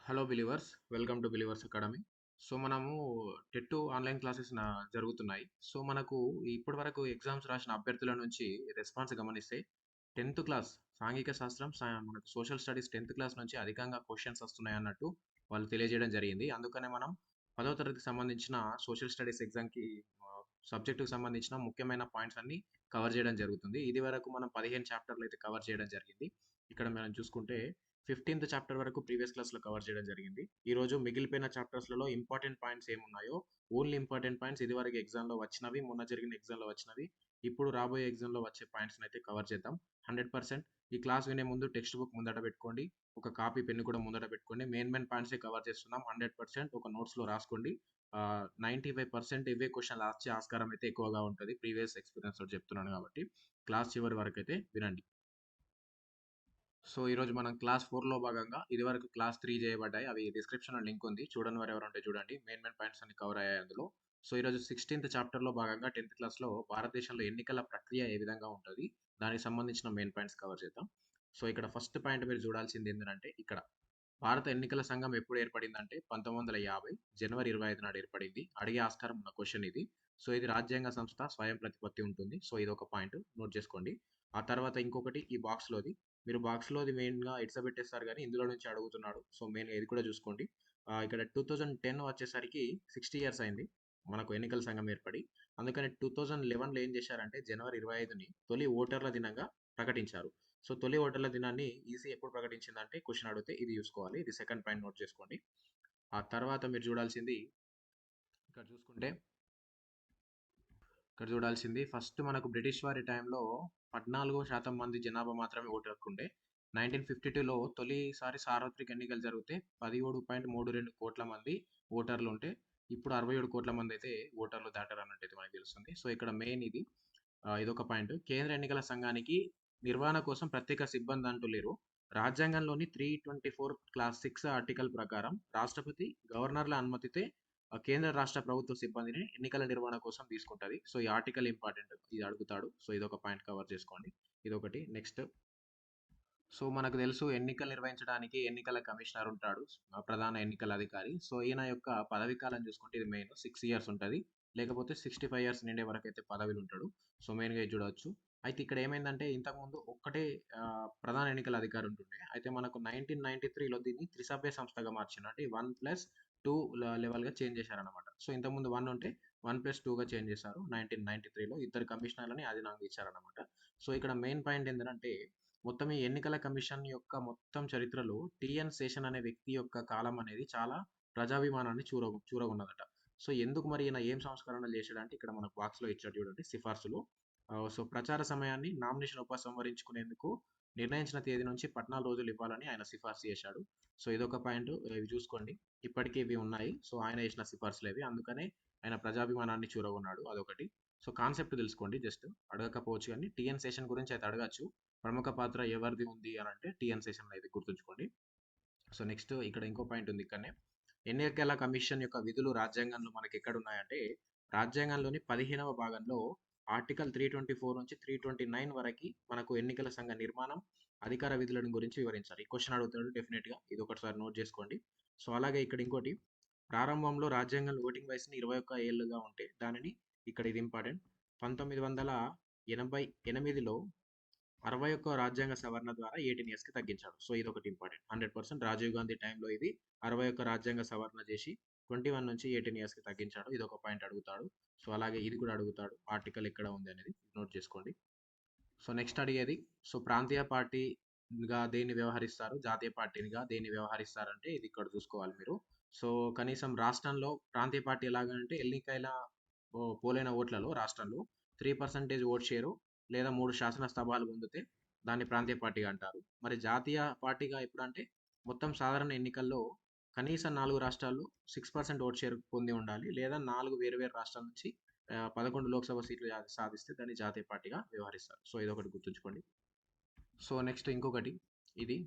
Hello believers, welcome to believers academy. So మనము TET online classes జరుగుతున్నాయి. So మనకు ఇప్పటి వరకు ఎగ్జామ్స్ రాసిన అభ్యర్థుల నుంచి రెస్పాన్స్ గమనిస్తే 10th క్లాస్ సాంఘిక శాస్త్రం, మనకు సోషల్ స్టడీస్ 10th క్లాస్ నుంచి అధికంగా క్వశ్చన్స్ వస్తున్నాయి అన్నట్టు వాళ్ళు తెలియజేయడం జరిగింది. అందుకనే మనం 10వ తరగతికి సంబంధించిన సోషల్ స్టడీస్ ఎగ్జామ్కి సబ్జెక్టుకి సంబంధించిన ముఖ్యమైన పాయింట్స్ అన్ని కవర్ చేయడం జరుగుతుంది. ఇది వరకు మనం 15 చాప్టర్లు అయితే కవర్ చేయడం జరిగింది. ఇక్కడ మనం చూసుకుంటే 15th చాప్టర్ వరకు ప్రీవియస్ క్లాస్లో కవర్ చేయడం జరిగింది. ఈ రోజు మిగిలిపోయిన చాప్టర్స్లలో ఇంపార్టెంట్ పాయింట్స్ ఏమున్నాయో, ఓన్లీ ఇంపార్టెంట్ పాయింట్స్ ఇదివరకు ఎగ్జామ్లో వచ్చినవి, మొన్న జరిగిన ఎగ్జామ్లో వచ్చినవి, ఇప్పుడు రాబోయే ఎగ్జామ్లో వచ్చే పాయింట్స్ని అయితే కవర్ చేద్దాం. 100% ఈ క్లాస్ వినే ముందు టెక్స్ట్ బుక్ ముందట పెట్టుకోండి, ఒక కాపీ పెన్ను కూడా ముందట పెట్టుకోండి. మెయిన్ పాయింట్సే కవర్ చేస్తున్నాం. 100% ఒక నోట్స్లో రాసుకోండి. 95% ఇవే క్వశ్చన్లు వచ్చే ఆస్కారం అయితే ఎక్కువగా ఉంటుంది. ప్రీవియస్ ఎక్స్పీరియన్స్ తోటి చెప్తున్నాను కాబట్టి క్లాస్ చివరి వరకు అయితే వినండి. సో ఈరోజు మనం క్లాస్ 4లో భాగంగా ఇదివరకు క్లాస్ 3 చేయబడ్డాయి. అవి డిస్క్రిప్షన్లో లింక్ ఉంది, చూడని వారు ఎవరంటే చూడండి. మెయిన్ పాయింట్స్ అన్ని కవర్ అయ్యాయి అందులో. సో ఈరోజు 16th చాప్టర్లో భాగంగా 10th క్లాస్లో భారతదేశంలో ఎన్నికల ప్రక్రియ ఏ విధంగా ఉంటుంది, దానికి సంబంధించిన మెయిన్ పాయింట్స్ కవర్ చేద్దాం. సో ఇక్కడ ఫస్ట్ పాయింట్ మీరు చూడాల్సింది ఏంటంటే, ఇక్కడ భారత ఎన్నికల సంఘం ఎప్పుడు ఏర్పడిందంటే 1950 జనవరి 25 నాడు ఏర్పడింది. అడిగే ఆస్కారం ఉన్న క్వశ్చన్ ఇది. సో ఇది రాజ్యాంగ సంస్థ, స్వయం ప్రతిపత్తి ఉంటుంది. సో ఇది ఒక పాయింట్ నోట్ చేసుకోండి. ఆ తర్వాత ఇంకొకటి ఈ బాక్స్లోది, మీరు బాక్స్లోది మెయిన్గా ఇట్సబెట్టేస్తారు కానీ ఇందులో నుంచి అడుగుతున్నాడు. సో మెయిన్ ఇది కూడా చూసుకోండి. ఇక్కడ 2010 వచ్చేసరికి 60 ఇయర్స్ అయింది మనకు ఎన్నికల సంఘం ఏర్పడి. అందుకని 2011లో ఏం చేశారంటే జనవరి 25ని తొలి ఓటర్ల దినంగా ప్రకటించారు. సో తొలి ఓటర్ల దినాన్ని ఈసీ ఎప్పుడు ప్రకటించిందంటే క్వశ్చన్ అడిగితే ఇది చూసుకోవాలి. ఇది సెకండ్ పాయింట్ నోట్ చేసుకోండి. ఆ తర్వాత మీరు చూడాల్సింది ఇక్కడ చూసుకుంటే, ఇక్కడ చూడాల్సింది ఫస్ట్ మనకు బ్రిటిష్ వారి టైంలో 14% మంది జనాభా మాత్రమే ఓటు హక్కు ఉండే. 1952లో తొలిసారి సార్వత్రిక ఎన్నికలు జరిగితే 17.32 కోట్ల మంది ఓటర్లు ఉంటే, ఇప్పుడు 67 కోట్ల మంది అయితే ఓటర్లు దాటారు అన్నట్టు అయితే మనకు తెలుస్తుంది. సో ఇక్కడ మెయిన్ ఇది ఇదొక పాయింట్. కేంద్ర ఎన్నికల సంఘానికి నిర్వహణ కోసం ప్రత్యేక సిబ్బంది అంటూ లేరు. రాజ్యాంగంలోని 324 క్లాస్ 6 ఆర్టికల్ ప్రకారం రాష్ట్రపతి గవర్నర్ల అనుమతితే కేంద్ర రాష్ట్ర ప్రభుత్వ సిబ్బందిని ఎన్నికల నిర్వహణ కోసం తీసుకుంటది. సో ఈ ఆర్టికల్ ఇంపార్టెంట్, ఇది అడుగుతాడు. సో ఇదొక పాయింట్ కవర్ చేసుకోండి. ఇదొకటి. నెక్స్ట్, సో మనకు తెలుసు ఎన్నికలు నిర్వహించడానికి ఎన్నికల కమిషనర్ ఉంటాడు, ప్రధాన ఎన్నికల అధికారి. సో ఈయన యొక్క పదవి కాలం చూసుకుంటే ఇది మెయిన్ 6 ఇయర్స్ ఉంటుంది, లేకపోతే 65 ఇయర్స్ నిండే వరకు అయితే పదవిలో ఉంటాడు. సో మెయిన్గా ఇది చూడవచ్చు. అయితే ఇక్కడ ఏమైందంటే ఇంతకుముందు ఒక్కటే ప్రధాన ఎన్నికల అధికారి ఉంటుండే. అయితే మనకు 1993లో దీన్ని త్రిసభ్య సంస్థగా మార్చిండు. అంటే 1+2 లెవెల్గా చేంజ్ చేశారనమాట. సో ఇంతకుముందు 1 ఉంటే 1+2గా చేంజ్ చేశారు 1993లో. ఇద్దరు కమిషనర్లని అధినంగా ఇచ్చారనమాట. సో ఇక్కడ మెయిన్ పాయింట్ ఏంటంటే, మొత్తం ఈ ఎన్నికల కమిషన్ యొక్క మొత్తం చరిత్రలో టిఎన్ శేషన్ అనే వ్యక్తి యొక్క కాలం అనేది చాలా ప్రజాభిమానాన్ని చూరగొన్నదట. సో ఎందుకు మరి ఈయన ఏం సంస్కరణలు చేశాడంటే, ఇక్కడ మన బాక్స్లో ఇచ్చాడు చూడండి సిఫార్సులు. సో ప్రచార సమయాన్ని నామినేషన్ ఉపసంహరించుకునేందుకు నిర్ణయించిన తేదీ నుంచి 14 రోజులు ఇవ్వాలని ఆయన సిఫార్సు చేశాడు. సో ఇదొక పాయింట్, ఇవి చూసుకోండి. ఇప్పటికీ ఇవి ఉన్నాయి. సో ఆయన చేసిన సిఫార్సులు ఇవి, అందుకనే ఆయన ప్రజాభిమానాన్ని చూరగొన్నాడు. అదొకటి. సో కాన్సెప్ట్ తెలుసుకోండి, జస్ట్ అడగకపోవచ్చు కానీ టిఎన్ శేషన్ గురించి అయితే అడగచ్చు. ప్రముఖ పాత్ర ఎవరిది ఉంది అని అంటే టిఎన్ శేషన్ అయితే గుర్తుంచుకోండి. సో నెక్స్ట్ ఇక్కడ ఇంకో పాయింట్ ఉంది ఇక్కడనే. ఎన్నికల కమిషన్ యొక్క విధులు రాజ్యాంగంలో మనకి ఎక్కడ ఉన్నాయంటే, రాజ్యాంగంలోని 15వ భాగంలో ఆర్టికల్ 324 నుంచి 329 వరకు మనకు ఎన్నికల సంఘ నిర్మాణం, అధికార విధులను గురించి వివరించారు. ఈ క్వశ్చన్ అడుగుతాడు డెఫినెట్గా, ఇది ఒకటిసారి నోట్ చేసుకోండి. సో అలాగే ఇక్కడ ఇంకోటి, ప్రారంభంలో రాజ్యాంగంలో ఓటింగ్ వయసుని 21 ఏళ్ళుగా ఉంటే దానిని, ఇక్కడ ఇది ఇంపార్టెంట్, 1988లో 61 రాజ్యాంగ సవరణ ద్వారా 18 ఇయర్స్కి తగ్గించాడు. సో ఇది ఒకటి ఇంపార్టెంట్. 100% రాజీవ్ గాంధీ టైంలో ఇది 61 రాజ్యాంగ సవరణ చేసి 21 నుంచి 18 ఇయర్స్కి తగ్గించాడు. ఇది ఒక పాయింట్ అడుగుతాడు. సో అలాగే ఇది కూడా అడుగుతాడు, ఆర్టికల్ ఎక్కడ ఉంది అనేది నోట్ చేసుకోండి. సో నెక్స్ట్ అడిగేది, సో ప్రాంతీయ పార్టీగా దేన్ని వ్యవహరిస్తారు, జాతీయ పార్టీగా దేన్ని వ్యవహరిస్తారంటే ఇది ఇక్కడ చూసుకోవాలి మీరు. సో కనీసం రాష్ట్రంలో ప్రాంతీయ పార్టీ ఎలాగంటే, ఎన్నికైన పోలైన ఓట్లలో రాష్ట్రంలో 3% ఓట్ షేరు లేదా 3 శాసనసభలు పొందితే దాన్ని ప్రాంతీయ పార్టీగా అంటారు. మరి జాతీయ పార్టీగా ఎప్పుడంటే, మొత్తం సాధారణ ఎన్నికల్లో కనీసం 4 రాష్ట్రాల్లో 6% ఓట్ షేర్ పొంది ఉండాలి, లేదా 4 వేరు రాష్ట్రాల నుంచి 11 లోక్సభ సీట్లు సాధిస్తే దాన్ని జాతీయ పార్టీగా వ్యవహరిస్తారు. సో ఇదొకటి గుర్తుంచుకోండి. సో నెక్స్ట్ ఇంకొకటి ఇది,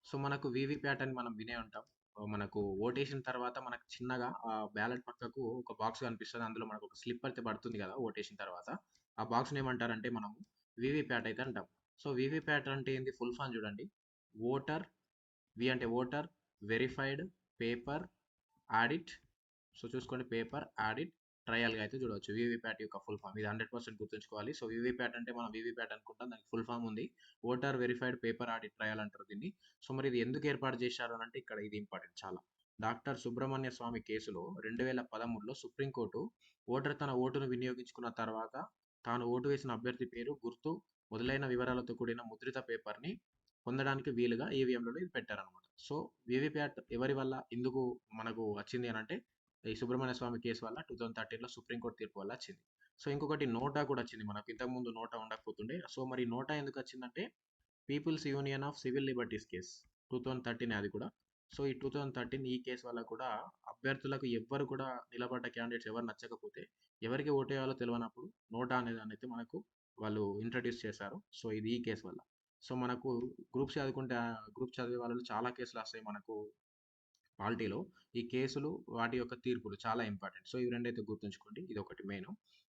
సో మనకు వీవీప్యాట్ అని మనం వినే ఉంటాం. మనకు ఓటేసిన తర్వాత మనకు చిన్నగా బ్యాలెట్ పక్కకు ఒక బాక్స్ కనిపిస్తుంది, అందులో మనకు ఒక స్లిప్ అయితే పడుతుంది కదా ఓటేసిన తర్వాత. ఆ బాక్స్ని ఏమంటారంటే మనము వీవీప్యాట్ అయితే అంటాం. సో వీవీప్యాట్ అంటే ఏంది, ఫుల్ ఫామ్ చూడండి. ఓటర్, వి అంటే voter verified paper audit. So చూసుకోండి, పేపర్ ఆడిట్ ట్రయల్గా అయితే చూడవచ్చు. వీవీప్యాట్ యొక్క ఫుల్ ఫామ్ ఇది 100% గుర్తుంచుకోవాలి. సో వీవీప్యాట్ అంటే మనం వీవీప్యాట్ అనుకుంటాం, దానికి ఫుల్ ఫామ్ ఉంది, voter verified paper audit trial అంటారు దీన్ని. సో మరి ఇది ఎందుకు ఏర్పాటు చేశారు అని అంటే ఇక్కడ ఇది ఇంపార్టెంట్ చాలా. డాక్టర్ సుబ్రహ్మణ్య స్వామి కేసులో 2013లో సుప్రీంకోర్టు ఓటర్ తన ఓటును వినియోగించుకున్న తర్వాత తాను ఓటు వేసిన అభ్యర్థి పేరు, గుర్తు మొదలైన వివరాలతో కూడిన ముద్రిత పేపర్ని పొందడానికి వీలుగా ఈవీఎంలలో ఇది పెట్టారనమాట. సో వీవీప్యాట్ ఎవరి వల్ల ఎందుకు మనకు వచ్చింది అని అంటే ఈ సుబ్రహ్మణ్య స్వామి కేసు వల్ల 2013లో సుప్రీంకోర్టు తీర్పు వల్ల వచ్చింది. సో ఇంకొకటి నోటా కూడా వచ్చింది మనకు, ఇంతకుముందు నోటా ఉండకపోతుండే. సో మరి నోటా ఎందుకు వచ్చిందంటే people's union of civil liberties case 2013 అది కూడా. సో ఈ 2013 ఈ కేసు వల్ల కూడా అభ్యర్థులకు ఎవ్వరు కూడా నిలబడ్డ క్యాండిడేట్స్ ఎవరు నచ్చకపోతే ఎవరికి ఓటేయాలో తెలియనప్పుడు నోటా అనే దాన్ని అయితే మనకు వాళ్ళు ఇంట్రడ్యూస్ చేశారు. సో ఇది ఈ కేసు వల్ల. సో మనకు గ్రూప్స్ చదువుకుంటే గ్రూప్ చదివే వాళ్ళు చాలా కేసులు వస్తాయి మనకు పాలిటీలో. ఈ కేసులు వాటి యొక్క తీర్పులు చాలా ఇంపార్టెంట్. సో ఇవి రెండైతే గుర్తుంచుకోండి, ఇది ఒకటి మెయిన్.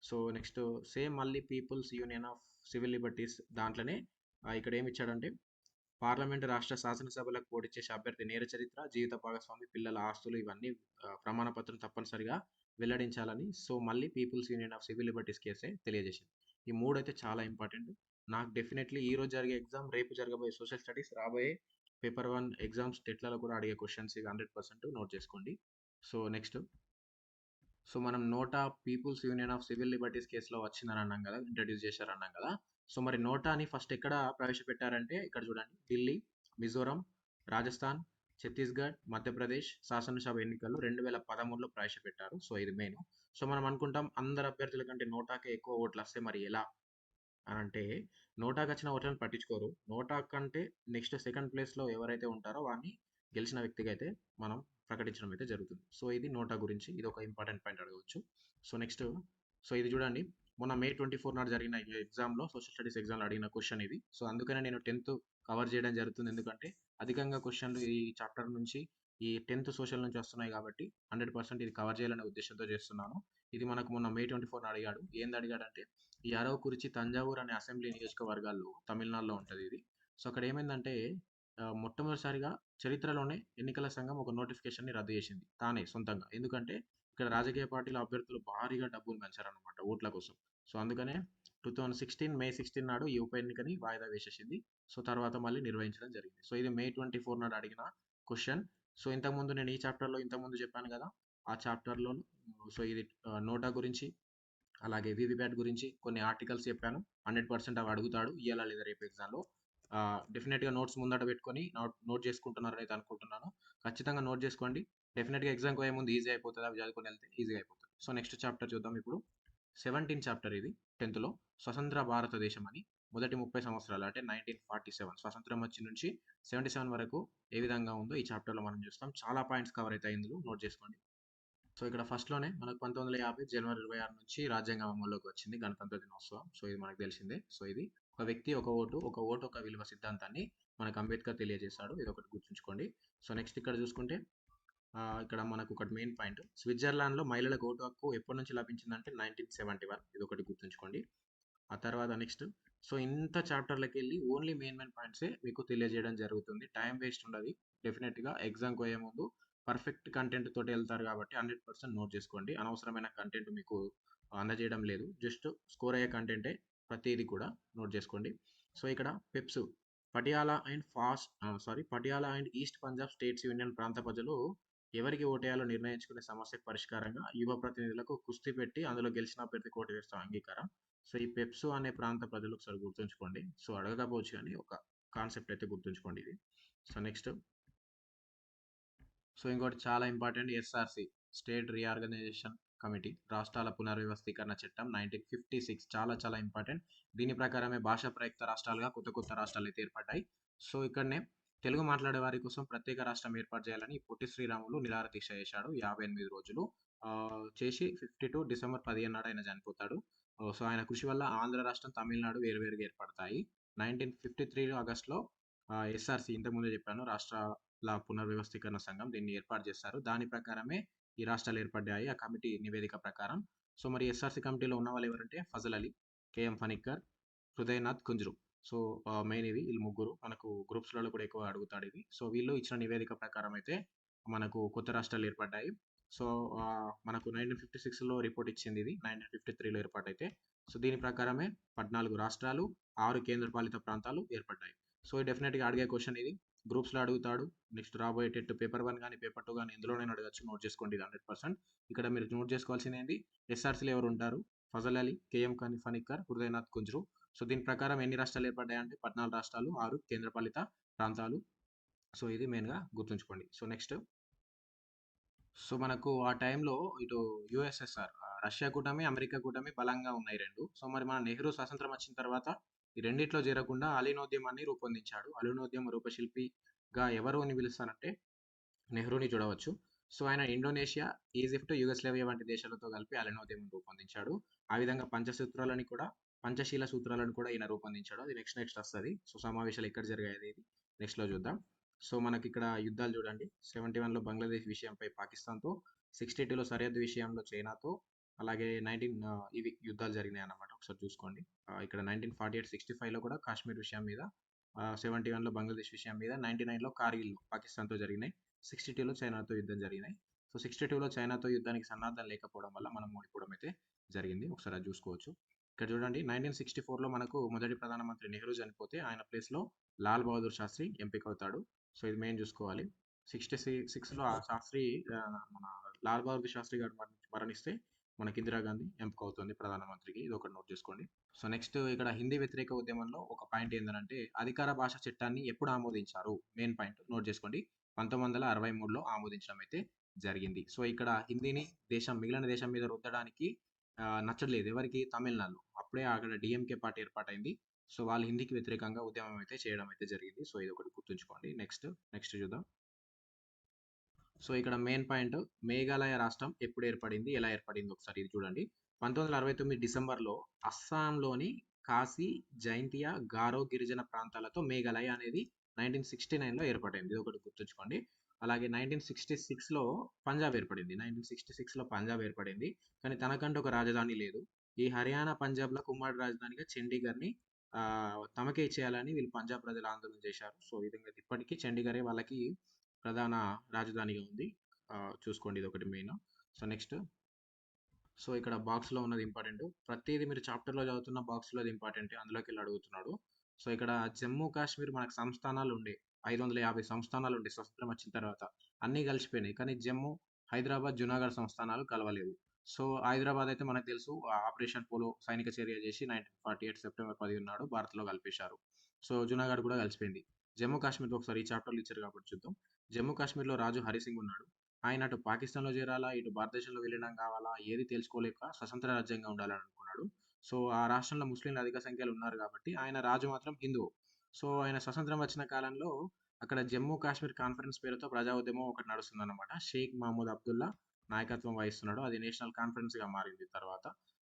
సో నెక్స్ట్ సేమ్ మళ్ళీ people's union of civil liberties దాంట్లోనే ఇక్కడ ఏమి ఇచ్చాడంటే పార్లమెంటు రాష్ట్ర శాసనసభలకు పోటీ చేసే అభ్యర్థి నేర చరిత్ర, జీవిత భాగస్వామి, పిల్లల ఆస్తులు ఇవన్నీ ప్రమాణ పత్రం తప్పనిసరిగా వెల్లడించాలని. సో మళ్ళీ people's union of civil liberties కేసే తెలియజేసింది. ఈ మూడు అయితే చాలా ఇంపార్టెంట్. నాకు డెఫినెట్లీ ఈ రోజు జరిగే ఎగ్జామ్, రేపు జరగబోయే సోషల్ స్టడీస్, రాబోయే పేపర్ 1 ఎగ్జామ్స్ టెట్లలో కూడా అడిగే క్వశ్చన్స్ ఇవి 100% నోట్ చేసుకోండి. సో నెక్స్ట్, సో మనం NOTA People's union of civil Liberties కేసులో వచ్చిందని అన్నాం కదా, ఇంట్రడ్యూస్ చేశారు అన్నాం కదా. సో మరి నోటాని ఫస్ట్ ఎక్కడ ప్రవేశపెట్టారంటే ఇక్కడ చూడండి, ఢిల్లీ, మిజోరం, రాజస్థాన్, ఛత్తీస్గఢ్, మధ్యప్రదేశ్ శాసనసభ ఎన్నికల్లో 2013లో ప్రవేశపెట్టారు. సో ఇది మెయిన్. సో మనం అనుకుంటాం అందరు అభ్యర్థుల కంటే నోటాకే ఎక్కువ ఓట్లు వస్తే మరి ఎలా అని అంటే, నోటాకు వచ్చిన ఓట్లను పట్టించుకోరు. నోటా కంటే నెక్స్ట్ సెకండ్ ప్లేస్లో ఎవరైతే ఉంటారో వాడిని గెలిచిన వ్యక్తిగా అయితే మనం ప్రకటించడం అయితే జరుగుతుంది. సో ఇది నోటా గురించి, ఇది ఒక ఇంపార్టెంట్ పాయింట్ అడగవచ్చు. సో నెక్స్ట్, సో ఇది చూడండి, మొన్న May 24 నాడు జరిగిన ఎగ్జామ్లో, సోషల్ స్టడీస్ ఎగ్జామ్లో అడిగిన క్వశ్చన్ ఇది. సో అందుకనే నేను 10th కవర్ చేయడం జరుగుతుంది, ఎందుకంటే అధికంగా క్వశ్చన్లు ఈ చాప్టర్ నుంచి, ఈ 10th సోషల్ నుంచి వస్తున్నాయి కాబట్టి 100% ఇది కవర్ చేయాలనే ఉద్దేశంతో చేస్తున్నాను. ఇది మనకు మొన్న May 24 అడిగాడు. ఏంది అడిగాడంటే ఈ అరవకురిచి, తంజావూరు అనే అసెంబ్లీ నియోజకవర్గాల్లో తమిళనాడులో ఉంటుంది ఇది. సో అక్కడ ఏమైందంటే మొట్టమొదటిసారిగా చరిత్రలోనే ఎన్నికల సంఘం ఒక నోటిఫికేషన్ని రద్దు చేసింది తానే సొంతంగా. ఎందుకంటే ఇక్కడ రాజకీయ పార్టీల అభ్యర్థులు భారీగా డబ్బులు పెంచారనమాట ఓట్ల కోసం. సో అందుకనే 2016 May 16 నాడు ఈ ఉప ఎన్నికని వాయిదా వేసేసింది. సో తర్వాత మళ్ళీ నిర్వహించడం జరిగింది. సో ఇది May 24 నాడు అడిగిన క్వశ్చన్. సో ఇంతకుముందు నేను ఈ చాప్టర్లో ఇంతకుముందు చెప్పాను కదా, ఆ చాప్టర్లో సో ఇది నోటా గురించి అలాగే వీవీప్యాట్ గురించి కొన్ని ఆర్టికల్స్ చెప్పాను. 100% అవి అడుగుతాడు ఇయ్యాల లేదా రేపు ఎగ్జామ్లో. డెఫినెట్గా నోట్స్ ముందట పెట్టుకొని నోట్ చేసుకుంటున్నారని అయితే అనుకుంటున్నాను. ఖచ్చితంగా నోట్ చేసుకోండి. డెఫినెట్గా ఎగ్జామ్కి పోయే ముందు ఈజీ అయిపోతుంది, అవి చదువుకొని వెళ్తే ఈజీగా అయిపోతుంది. సో నెక్స్ట్ చాప్టర్ చూద్దాం ఇప్పుడు. 17 చాప్టర్ ఇది 10th లో. స్వతంత్ర భారతదేశం అని మొదటి 30 సంవత్సరాలు అంటే 1947 స్వతంత్రం వచ్చి నుంచి 77 వరకు ఏ విధంగా ఉందో ఈ చాప్టర్లో మనం చూస్తాం. చాలా పాయింట్స్ కవర్ అవుతాయి ఇందులో, నోట్ చేసుకోండి. సో ఇక్కడ ఫస్ట్లోనే మనకు 1950 జనవరి 26 నుంచి రాజ్యాంగం అమల్లోకి వచ్చింది, గణతంత్ర దినోత్సవం. సో ఇది మనకు తెలిసిందే. సో ఇది ఒక వ్యక్తి ఒక ఓటు, ఒక ఓటు ఒక విలువ సిద్ధాంతాన్ని మనకు అంబేద్కర్ తెలియజేశాడు. ఇది ఒకటి గుర్తుంచుకోండి. సో నెక్స్ట్ ఇక్కడ చూసుకుంటే ఇక్కడ మనకు ఒకటి మెయిన్ పాయింట్, స్విట్జర్లాండ్లో మహిళలకు ఓటు హక్కు ఎప్పటి నుంచి లభించిందంటే 1971. ఇది ఒకటి గుర్తుంచుకోండి. ఆ తర్వాత నెక్స్ట్, సో ఇంత చాప్టర్లకి వెళ్ళి ఓన్లీ మెయిన్ పాయింట్సే మీకు తెలియజేయడం జరుగుతుంది. టైం వేస్ట్ ఉండదు. డెఫినెట్గా ఎగ్జామ్కి పోయే ముందు పర్ఫెక్ట్ కంటెంట్ తోటి వెళ్తారు కాబట్టి 100% నోట్ చేసుకోండి. అనవసరమైన కంటెంట్ మీకు అందజేయడం లేదు, జస్ట్ స్కోర్ అయ్యే కంటెంటే ప్రతిదీ కూడా నోట్ చేసుకోండి. సో ఇక్కడ PEPSU, Patiala and East Punjab states union ప్రాంత ప్రజలు ఎవరికి ఓటేయాలో నిర్ణయించుకునే సమస్యకు పరిష్కారంగా యువ ప్రతినిధులకు కుస్తీ పెట్టి అందులో గెలిచిన అభ్యర్థికి ఓటు వేస్తాం అంగీకారం. సో ఈ పెప్సు అనే ప్రాంత ప్రజలు ఒకసారి గుర్తుంచుకోండి. సో అడగకపోవచ్చు కానీ ఒక కాన్సెప్ట్ అయితే గుర్తుంచుకోండి ఇది. సో నెక్స్ట్, సో ఇంకోటి చాలా important, SRC state reorganisation committee రాష్ట్రాల పునర్వ్యవస్థీకరణ చట్టం 1956 చాలా చాలా ఇంపార్టెంట్. దీని ప్రకారమే భాషా ప్రయుక్త రాష్ట్రాలుగా కొత్త కొత్త రాష్ట్రాలు అయితే ఏర్పడ్డాయి. సో ఇక్కడనే తెలుగు మాట్లాడే వారి కోసం ప్రత్యేక రాష్ట్రం ఏర్పాటు చేయాలని పొట్టి శ్రీరాములు నిరాహార దీక్ష చేశాడు 58 రోజులు. చేసి 52 డిసెంబర్ 15 నాడు ఆయన చనిపోతాడు. సో ఆయన కృషి వల్ల ఆంధ్ర రాష్ట్రం, తమిళనాడు వేరువేరుగా ఏర్పడతాయి. 1953 ఆగస్టులో ఎస్ఆర్సి ఇంతకుముందే చెప్పాను, రాష్ట్రాల పునర్వ్యవస్థీకరణ సంఘం, దీన్ని ఏర్పాటు చేస్తారు. దాని ప్రకారమే ఈ రాష్ట్రాలు ఏర్పడ్డాయి ఆ కమిటీ నివేదిక ప్రకారం. సో మరి ఎస్ఆర్సి కమిటీలో ఉన్న వాళ్ళు ఎవరంటే Fazal Ali, K M Panikkar, Hridaynath Kunzru. So main ఇవి వీళ్ళు ముగ్గురు మనకు గ్రూప్స్లలో కూడా ఎక్కువ అడుగుతాడు ఇవి. సో వీళ్ళు ఇచ్చిన నివేదిక ప్రకారం అయితే మనకు కొత్త రాష్ట్రాలు ఏర్పడ్డాయి. సో, మనకు 1956లో రిపోర్ట్ ఇచ్చింది ఇది. 1953లో ఏర్పాటైతే. సో, దీని ప్రకారమే 14 రాష్ట్రాలు, 6 కేంద్రపాలిత ప్రాంతాలు ఏర్పడ్డాయి. సో, డెఫినెట్‌గా అడిగే క్వెషన్ ఇది. గ్రూప్స్‌లో అడుగుతాడు. నెక్స్ట్ రాబోయే టెట్ పేపర్ 1 గాని, పేపర్ 2 గాని ఎందులోనైనా అడగొచ్చు. నోట్ చేసుకోండి ఇది 100%. ఇక్కడ మీరు నోట్ చేసుకోవాల్సిందేంది ఎస్ఆర్‌సీలో ఎవరుంటారు? ఫజల్ అలీ, కేఎం ఫణిక్కర్, హృదయనాథ్ కుంజ్రు. సో, దీని ప్రకారం ఎన్ని రాష్ట్రాలు ఏర్పడ్డాయంటే 14 రాష్ట్రాలు, 6 కేంద్రపాలిత ప్రాంతాలు. సో, ఇది మెయిన్‌గా గుర్తుంచుకోండి. సో, నెక్స్ట్ సో, మనకు ఆ టైంలో ఇటు యూఎస్ఎస్ఆర్ రష్యా కూటమి, అమెరికా కూటమి బలంగా ఉన్నాయి 2. సో, మరి మన నెహ్రూ స్వాతంత్రం వచ్చిన తర్వాత ఈ రెండిట్లో చేరకుండా అలీనోద్యమాన్ని రూపొందించాడు. అలీనోద్యమ రూపశిల్పిగా ఎవరిని పిలుస్తారంటే నెహ్రూని చూడవచ్చు. సో, ఆయన ఇండోనేషియా, ఈజిప్ట్, యుగస్లేవియా వంటి దేశాలతో కలిపి అలీనోద్యమం రూపొందించాడు. ఆ విధంగా పంచశీల సూత్రాలను కూడా ఈయన రూపొందించాడు. అది నెక్స్ట్ వస్తది. సో, సమావేశాలు ఎక్కడ జరిగాయి అనేది నెక్స్ట్‌లో చూద్దాం. సో, మనకిక్కడ యుద్ధాలు చూడండి. 71లో బంగ్లాదేశ్ విషయంపై పాకిస్తాన్‌తో, 62లో సరిహద్దు విషయంలో చైనాతో, అలాగే ఇవి యుద్ధాలు జరిగినాయన్నమాట. ఒకసారి చూసుకోండి. ఇక్కడ 1948, 65లో కూడా కాశ్మీర్ విషయం మీద, 71లో బంగ్లాదేశ్ విషయం మీద, 99లో కార్గిల్‌లో పాకిస్తాన్‌తో జరిగినాయి. 62లో చైనాతో యుద్ధం జరిగినాయి. సో, 62లో చైనాతో యుద్ధానికి సన్నద్ధం లేకపోవడం వల్ల మనం ఓడిపోవడం అయితే జరిగింది. ఒకసారి అది చూసుకోవచ్చు. ఇక్కడ చూడండి 1964లో మనకు మొదటి ప్రధానమంత్రి నెహ్రూ చనిపోతే ఆయన ప్లేస్‌లో లాల్ బహదూర్ శాస్త్రి ఎంపికవుతాడు. సో, ఇది మెయిన్ చూసుకోవాలి. 66లో ఆ శాస్త్రి మన లాల్ బహదూర్ శాస్త్రి గారు మరణిస్తే మనకి ఇందిరాగాంధీ ఎంపికవుతుంది ప్రధానమంత్రికి. ఇది ఒకటి నోట్ చేసుకోండి. సో, నెక్స్ట్ ఇక్కడ హిందీ వ్యతిరేక ఉద్యమంలో ఒక పాయింట్ ఏంటంటే అధికార భాష చట్టాన్ని ఎప్పుడు ఆమోదించారు? మెయిన్ పాయింట్ నోట్ చేసుకోండి. 1963లో ఆమోదించడం అయితే జరిగింది. సో, ఇక్కడ హిందీని మిగిలిన దేశం మీద రుద్దడానికి నచ్చలేదు. ఎవరికి? తమిళనాడులో. అప్పుడే అక్కడ డీఎంకే పార్టీ ఏర్పాటైంది. సో, వాళ్ళు హిందీకి వ్యతిరేకంగా ఉద్యమం అయితే చేయడం అయితే జరిగింది. సో, ఇది ఒకటి గుర్తుంచుకోండి. నెక్స్ట్ చూద్దాం. సో, ఇక్కడ మెయిన్ పాయింట్ మేఘాలయ రాష్ట్రం ఎప్పుడు ఏర్పడింది? ఎలా ఏర్పడింది? ఒకసారి ఇది చూడండి. 1969 డిసెంబర్‌లో అస్సాంలోని కాశీ, జైంతియా, గారో గిరిజన ప్రాంతాలతో మేఘాలయ అనేది 1969లో ఏర్పడింది. ఇది ఒకటి గుర్తుంచుకోండి. అలాగే 1966లో పంజాబ్ ఏర్పడింది. 1966లో పంజాబ్ ఏర్పడింది. కానీ తనకంటూ ఒక రాజధాని లేదు. ఈ హర్యానా, పంజాబ్‌లకు ఉమ్మడి రాజధానిగా చండీగఢ్‌ని తమకే ఇచ్చేయాలని వీళ్ళు పంజాబ్ ప్రజలు ఆందోళన చేశారు. సో, ఈ విధంగా ఇప్పటికీ చండీగఢే వాళ్ళకి ప్రధాన రాజధానిగా ఉంది. చూసుకోండి ఇదొకటి మెయిన్. సో, నెక్స్ట్ ఇక్కడ బాక్స్‌లో ఉన్నది ఇంపార్టెంట్. ప్రతీది మీరు చాప్టర్‌లో చదువుతున్న బాక్స్‌లోది ఇంపార్టెంటే. అందులోకెళ్ళి అడుగుతున్నాడు. సో, ఇక్కడ జమ్మూ కాశ్మీర్ మనకు సంస్థానాలు ఉండే. 550 సంస్థానాలు ఉండే స్వతంత్రం వచ్చిన తర్వాత. అన్నీ కలిసిపోయినాయి. కానీ జమ్మూ, హైదరాబాద్, జునాగఢ్ సంస్థానాలు కలవలేవు. సో, హైదరాబాద్ అయితే మనకు తెలుసు ఆపరేషన్ పోలో సైనిక చర్య చేసి 1948 సెప్టెంబర్ 15 నాడు భారత్‌లో కలిపేశారు. సో, జునాగఢ్ కూడా కలిసిపోయింది. జమ్మూ కాశ్మీర్‌లో ఒకసారి ఈ చాప్టర్‌లో ఇచ్చారు కాబట్టి చూద్దాం. జమ్మూ కాశ్మీర్‌లో రాజు హరిసింగ్ ఉన్నాడు. ఆయన అటు పాకిస్తాన్‌లో చేరాలా, ఇటు భారతదేశంలో విలీనం కావాలా, ఏది తేల్చుకోలేక స్వతంత్ర రాజ్యంగా ఉండాలని అనుకున్నాడు. సో, ఆ రాష్ట్రంలో ముస్లింలు అధిక సంఖ్యలో ఉన్నారు కాబట్టి ఆయన రాజు మాత్రం హిందువు. సో, ఆయన స్వతంత్రం వచ్చిన కాలంలో అక్కడ జమ్మూ కాశ్మీర్ కాన్ఫరెన్స్ పేరుతో ప్రజా ఉద్యమం ఒకటి నడుస్తుందన్నమాట. షేక్ మహమూద్ అబ్దుల్లా నాయకత్వం వహిస్తున్నాడు. అది నేషనల్ కాన్ఫరెన్స్‌గా మారింది తర్వాత.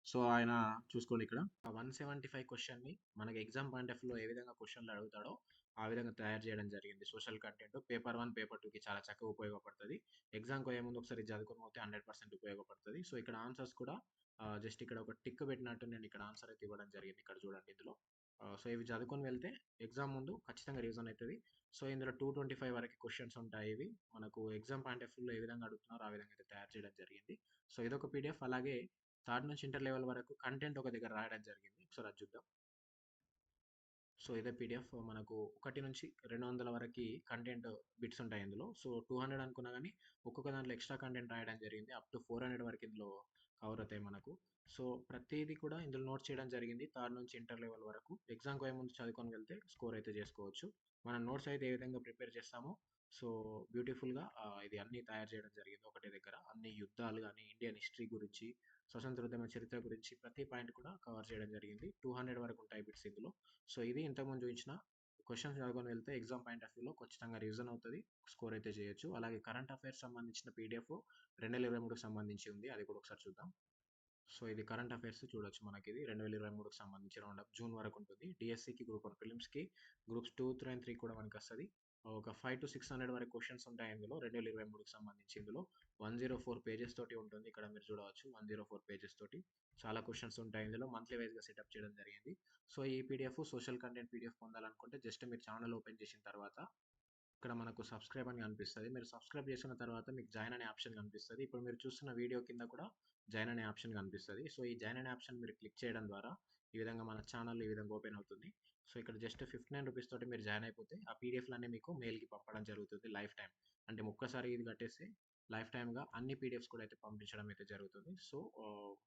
సో, ఆయన చూసుకోండి ఇక్కడ 175 క్వెషన్‌ని మనకి ఎగ్జామ్ పాయింట్ ఆఫ్ వ్యూలో ఏ విధంగా క్వెషన్‌లు అడుగుతాడో ఆ విధంగా తయారు చేయడం జరిగింది. సోషల్ కంటెంట్ పేపర్ 1, పేపర్ 2కి చాలా చక్కగా ఉపయోగపడుతది. ఎగ్జామ్‌కి పోయే ముందు ఒకసారి చదువుకొని పోతే 100% ఉపయోగపడుతది. సో, ఇక్కడ ఆన్సర్స్ కూడా జస్ట్ ఇక్కడ ఒక టిక్ పెట్టినట్టు నేను ఇక్కడ ఆన్సర్ అయితే ఇవ్వడం జరిగింది. ఇక్కడ చూడండి ఇందులో. సో, ఇవి చదువుకొని వెళ్తే ఎగ్జామ్ ముందు ఖచ్చితంగా రివిజన్ అయితది. సో, ఇందులో 225 వరకు క్వెషన్స్ ఉంటాయి ఇవి. మనకు ఎగ్జామ్ పాయింట్ ఆఫ్ వ్యూలో ఏ విధంగా అడుగుతున్నారో ఆ విధంగా అయితే తయారు చేయడం జరిగింది. సో, ఇదొక పీడిఎఫ్. అలాగే థర్డ్ నుంచి ఇంటర్ లెవెల్ వరకు కంటెంట్ ఒక దగ్గర రాయడం జరిగింది. ఒకసారి అది చూద్దాం. సో, ఇదే పీడిఎఫ్ మనకు 1-200 వరకి కంటెంట్ బిట్స్ ఉంటాయి ఇందులో. సో, 200 అనుకున్నా గానీ, ఒక్కొక్క దాంట్లో ఎక్స్‌ట్రా కంటెంట్ రాయడం జరిగింది. అప్ టు 400 వరకు ఇందులో కవర్ అవుతాయి మనకు. సో, ప్రతీది కూడా ఇందులో నోట్ చేయడం జరిగింది. థర్డ్ నుంచి ఇంటర్ లెవెల్ వరకు. ఎగ్జామ్‌కి పోయే ముందు చదువుకొని వెళ్తే స్కోర్ అయితే చేసుకోవచ్చు. మన నోట్స్ అయితే ఏ విధంగా ప్రిపేర్ చేస్తామో, సో, బ్యూటిఫుల్‌గా ఇది అన్నీ తయారు చేయడం జరిగింది ఒకటే దగ్గర. అన్ని యుద్ధాలు గానీ, ఇండియన్ హిస్టరీ గురించి, స్వతంత్రోద్యమ చరిత్ర గురించి ప్రతి పాయింట్ కూడా కవర్ చేయడం జరిగింది. 200 వరకు ఉంటాయి బిట్స్ ఇందులో. సో, ఇది ఇంతకుముందు చూపించిన క్వెషన్స్ చదువుకొని వెళ్తే ఎగ్జామ్ పాయింట్ ఆఫ్ వ్యూలో ఖచ్చితంగా రివిజన్ అవుతది. స్కోర్ అయితే చేయొచ్చు. అలాగే కరెంట్ అఫైర్స్ సంబంధించిన పీడిఎఫ్ 2023కి సంబంధించి ఉంది. అది కూడా ఒకసారి చూద్దాం. సో, ఇది కరెంట్ అఫైర్స్ చూడొచ్చు మనకిది 2023కి సంబంధించి రౌండ్ అప్ జూన్ వరకు ఉంటుంది. డీఎస్సీకి, గ్రూప్ 1 ప్రిలిమ్స్‌కి, గ్రూప్స్ 2, 3 అండ్ 3 కూడా మనకొస్తది. ఒక 500-600 వరకు క్వెషన్స్ ఉంటాయి ఇందులో 2023కి సంబంధించి. ఇందులో 104 పేజెస్ తోటి ఉంటుంది. ఇక్కడ మీరు చూడవచ్చు 104 పేజెస్ తోటి చాలా క్వెషన్స్ ఉంటాయి ఇందులో. మంత్లీ వైస్‌గా సెటప్ చేయడం జరిగింది. సో, ఈ పీడిఎఫ్ సోషల్ కంటెంట్ పీడిఎఫ్ పొందాలనుకుంటే జస్ట్ మీరు ఛానల్ ఓపెన్ చేసిన తర్వాత ఇక్కడ మనకు సబ్స్క్రైబ్ అని కనిపిస్తది. మీరు సబ్స్క్రైబ్ చేసుకున్న తర్వాత మీకు జాయిన్ అనే ఆప్షన్ కనిపిస్తది. ఇప్పుడు మీరు చూస్తున్న వీడియో కింద కూడా జాయిన్ అనే ఆప్షన్ కనిపిస్తది. సో, ఈ జాయిన్ అనే ఆప్షన్ మీరు క్లిక్ చేయడం ద్వారా ఈ విధంగా మన ఛానల్ ఈ విధంగా ఓపెన్ అవుతుంది. సో, ఇక్కడ జస్ట్ రూ. 59 తోటి మీరు జాయిన్ అయిపోతే ఆ పీడీఎఫ్‌లన్నీ మీకు మెయిల్‌కి పంపడం జరుగుతుంది లైఫ్ టైమ్. అంటే ఒక్కసారి ఇది కట్టేస్తే లైఫ్ టైమ్‌గా అన్ని పీడీఎఫ్స్ కూడా అయితే పంపించడం అయితే జరుగుతుంది. సో,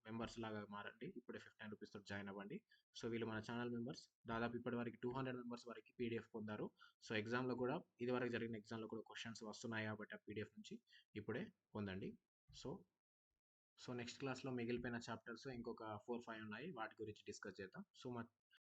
మెంబర్స్ లాగా మారండి. ఇప్పుడే రూ. 59 తోటి జాయిన్ అవ్వండి. సో, వీళ్ళు మన ఛానల్ మెంబర్స్. దాదాపు ఇప్పటివరకు 200 మెంబర్స్ వరకు పీడీఎఫ్ పొందారు. సో, ఎగ్జామ్‌లో కూడా ఇదివరకు జరిగిన ఎగ్జామ్‌లో కూడా క్వెషన్స్ వస్తున్నాయి కాబట్టి ఆ పీడీఎఫ్ నుంచి ఇప్పుడే పొందండి. సో, నెక్స్ట్ క్లాస్‌లో మిగిలిపోయిన చాప్టర్స్ ఇంకొక 4, 5 ఉన్నాయి. వాటి గురించి డిస్కస్ చేద్దాం. సో,